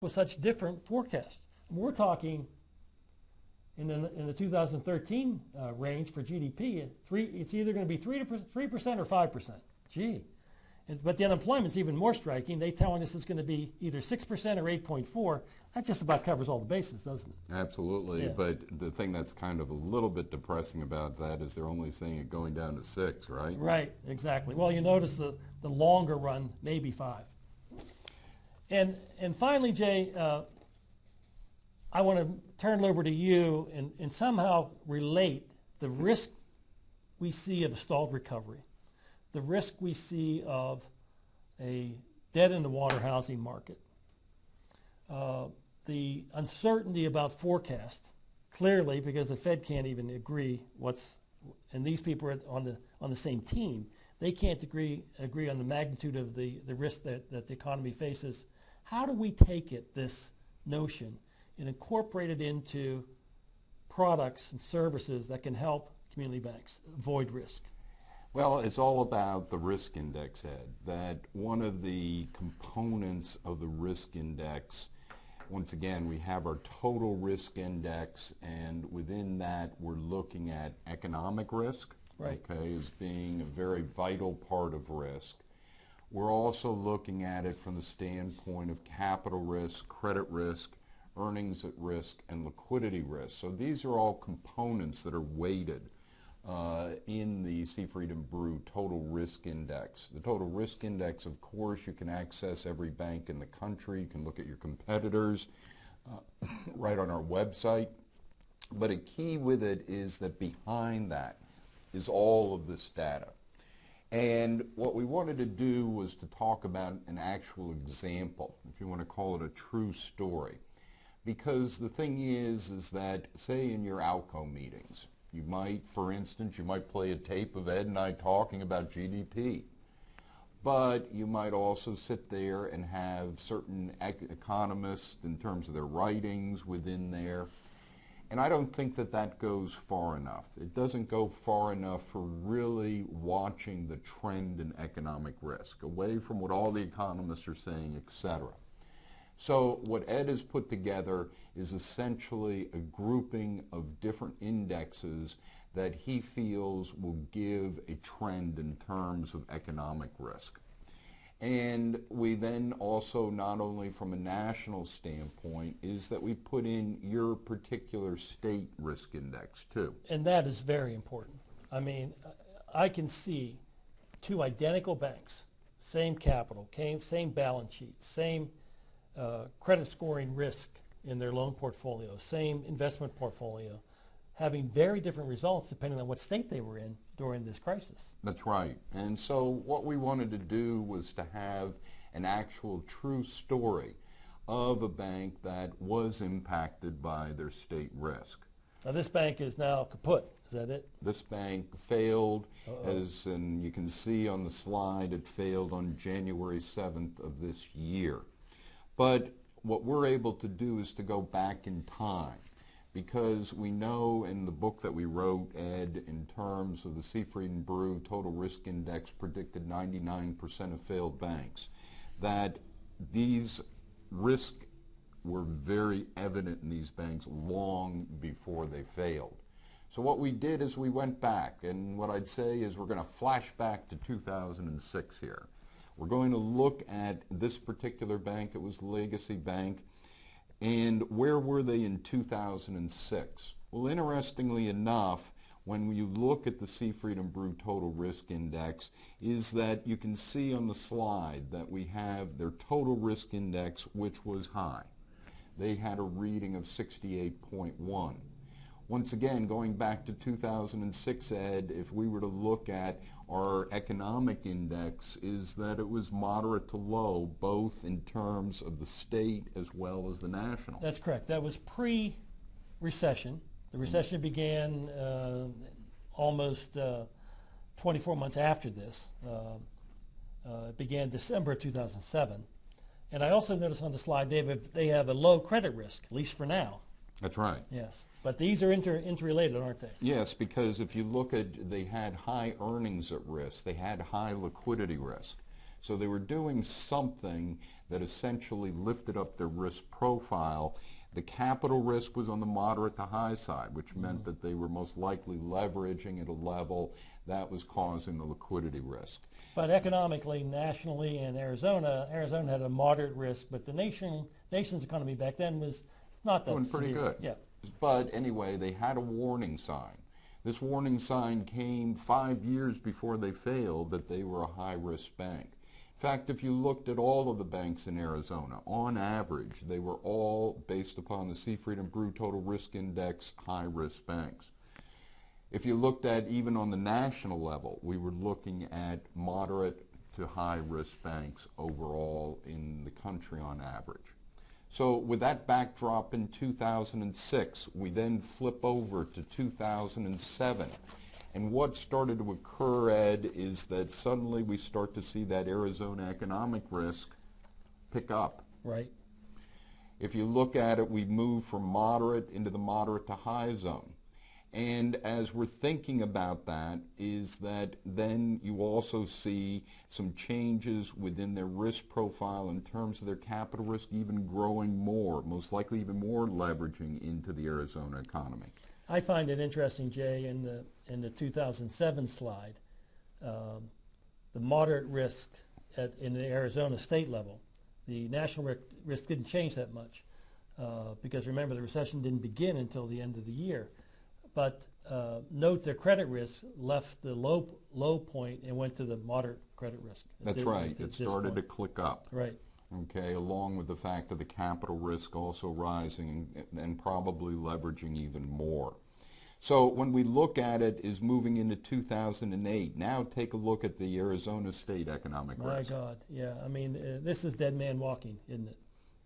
with such different forecasts. We're talking in the 2013 range for GDP, it's either going to be 3% or 5%. Gee. But the unemployment's even more striking. They're telling us it's going to be either 6% or 8.4. That just about covers all the bases, doesn't it? Absolutely. Yeah. But the thing that's kind of a little bit depressing about that is they're only seeing it going down to 6, right? Right, exactly. Well, you notice the longer run, maybe 5. And finally, Jay, I want to turn it over to you and somehow relate the risk we see of a stalled recovery, the risk we see of a dead-in-the-water housing market, the uncertainty about forecast, clearly because the Fed can't even agree and these people are on the same team. They can't agree on the magnitude of the risk that the economy faces. How do we take this notion, and incorporate it into products and services that can help community banks avoid risk? Well, it's all about the risk index, Ed. That one of the components of the risk index, once again, we have our total risk index, and within that we're looking at economic risk, right, okay, as being a very vital part of risk. We're also looking at it from the standpoint of capital risk, credit risk, earnings at risk, and liquidity risk. So these are all components that are weighted in the Seifried and Brew Total Risk Index. The Total Risk Index, of course, you can access every bank in the country. You can look at your competitors right on our website. But a key with it is that behind that is all of this data. And what we wanted to do was to talk about an actual example, if you want to call it a true story. Because the thing is that, say in your ALCO meetings, you might, for instance, you might play a tape of Ed and I talking about GDP. But you might also sit there and have certain economists in terms of their writings within there. And I don't think that goes far enough. It doesn't go far enough for really watching the trend in economic risk, away from what all the economists are saying, etc. So what Ed has put together is essentially a grouping of different indexes that he feels will give a trend in terms of economic risk. And we then also, not only from a national standpoint, is that we put in your particular state risk index too. And that is very important. I mean, I can see two identical banks, same capital, same balance sheet, same credit scoring risk in their loan portfolio, same investment portfolio, having very different results depending on what state they were in during this crisis. That's right. And so what we wanted to do was to have an actual true story of a bank that was impacted by their state risk. Now this bank is now kaput. Is that it? This bank failed, and you can see on the slide, it failed on January 7th of this year. But what we're able to do is to go back in time, because we know in the book that we wrote, Ed, in terms of the Seifried and Brew Total Risk Index predicted 99% of failed banks, that these risks were very evident in these banks long before they failed. So what we did is we went back, and what I'd say is we're going to flash back to 2006 here. We're going to look at this particular bank. It was Legacy Bank. And where were they in 2006? Well, interestingly enough, when you look at the Seifried and Brew Total Risk Index, is that you can see on the slide that we have their total risk index, which was high. They had a reading of 68.1. Once again, going back to 2006, Ed, if we were to look at our economic index, is that it was moderate to low, both in terms of the state as well as the national. That's correct. That was pre-recession. The recession began almost 24 months after this. It began December of 2007. And I also noticed on the slide they have a low credit risk, at least for now. That's right. Yes, but these are interrelated, aren't they? Yes, because if you look at, they had high earnings at risk, they had high liquidity risk. So they were doing something that essentially lifted up their risk profile. The capital risk was on the moderate to high side, which meant that they were most likely leveraging at a level that was causing the liquidity risk. But economically, nationally, in Arizona had a moderate risk, but the nation's economy back then was not that Doing pretty severe. good. Yeah. But anyway, they had a warning sign. This warning sign came 5 years before they failed that they were a high-risk bank. In fact, if you looked at all of the banks in Arizona, on average, they were all, based upon the Seifried and Brew Total Risk Index, high-risk banks. If you looked at even on the national level, we were looking at moderate to high-risk banks overall in the country on average. So with that backdrop in 2006, we then flip over to 2007. And what started to occur, Ed, is that suddenly we start to see that Arizona economic risk pick up. Right. If you look at it, we move from moderate into the moderate to high zone. And as we're thinking about that, is that then you also see some changes within their risk profile in terms of their capital risk even growing more, most likely even more leveraging into the Arizona economy. I find it interesting, Jay, in the 2007 slide, the moderate risk in the Arizona state level. The national risk didn't change that much because remember the recession didn't begin until the end of the year. But note their credit risk left the low point and went to the moderate credit risk. That's right. It started to click up. Right. Okay, along with the fact of the capital risk also rising and probably leveraging even more. So when we look at it is moving into 2008. Now take a look at the Arizona state economic risk. My God, yeah. I mean, this is dead man walking, isn't it?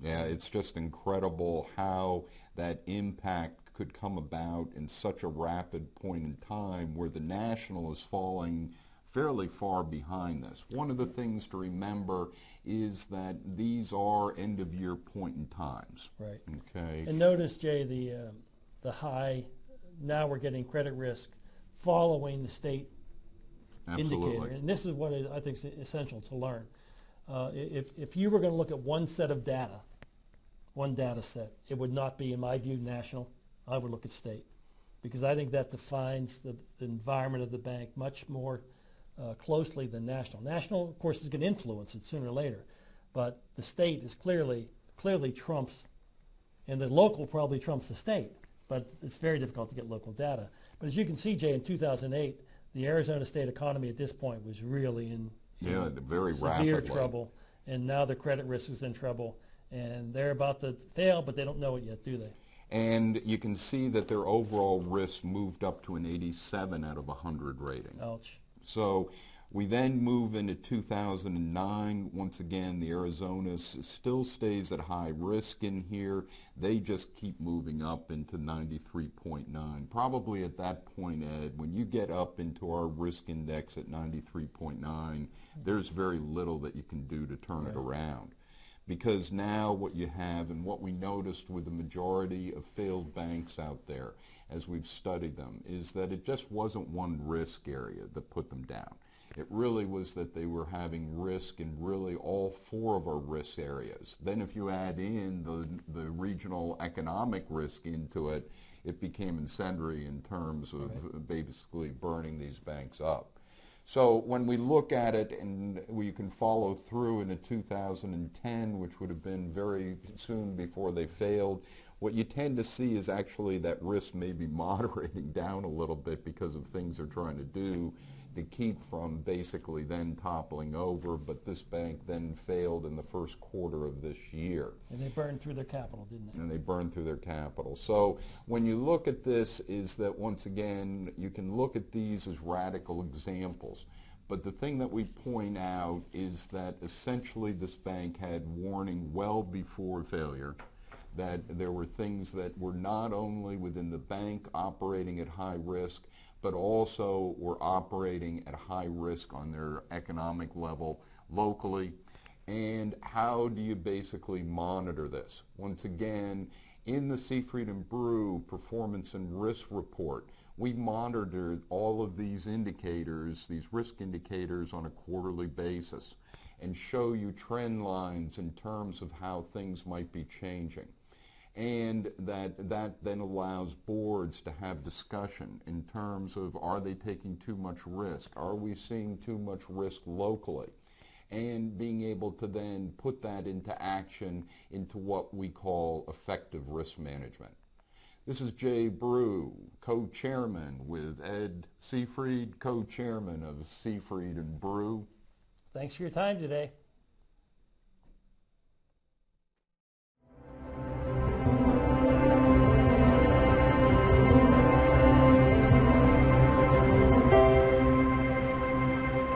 Yeah, it's just incredible how that impact could come about in such a rapid point in time where the national is falling fairly far behind this. One of the things to remember is that these are end-of-year point in times. Right. Okay. And notice, Jay, the high, now we're getting credit risk following the state Absolutely. indicator. And this is what I think is essential to learn. If you were going to look at one set of data, one data set, it would not be, in my view, national. I would look at state because I think that defines the environment of the bank much more closely than national. National, of course, is going to influence it sooner or later, but the state is clearly trumps, and the local probably trumps the state, but it's very difficult to get local data. But as you can see, Jay, in 2008, the Arizona state economy at this point was really in very severe rapidly. trouble, and now the credit risk is in trouble, and they're about to fail, but they don't know it yet, do they? And you can see that their overall risk moved up to an 87 out of 100 rating. Ouch. So we then move into 2009. Once again, the Arizona still stays at high risk in here. They just keep moving up into 93.9. Probably at that point, Ed, when you get up into our risk index at 93.9, there's very little that you can do to turn it around. Because now what you have and what we noticed with the majority of failed banks out there as we've studied them is that it just wasn't one risk area that put them down. It really was that they were having risk in really all four of our risk areas. Then if you add in the regional economic risk into it, it became incendiary in terms of basically burning these banks up. So when we look at it and we can follow through into 2010, which would have been very soon before they failed, what you tend to see is actually that risk may be moderating down a little bit because of things they're trying to do to keep from basically then toppling over, but this bank then failed in the first quarter of this year. And they burned through their capital, didn't they? And they burned through their capital. So when you look at this is that once again, you can look at these as radical examples. But the thing that we point out is that essentially this bank had warning well before failure, that there were things that were not only within the bank operating at high risk, but also were operating at high risk on their economic level locally. And how do you basically monitor this? Once again, in the Seifried and Brew Performance and Risk Report, we monitored all of these indicators, these risk indicators, on a quarterly basis. and show you trend lines in terms of how things might be changing. And that then allows boards to have discussion in terms of, are they taking too much risk? Are we seeing too much risk locally? And being able to then put that into action into what we call effective risk management. This is Jay Brew, co-chairman with Ed Seifried, co-chairman of Seifried and Brew. Thanks for your time today.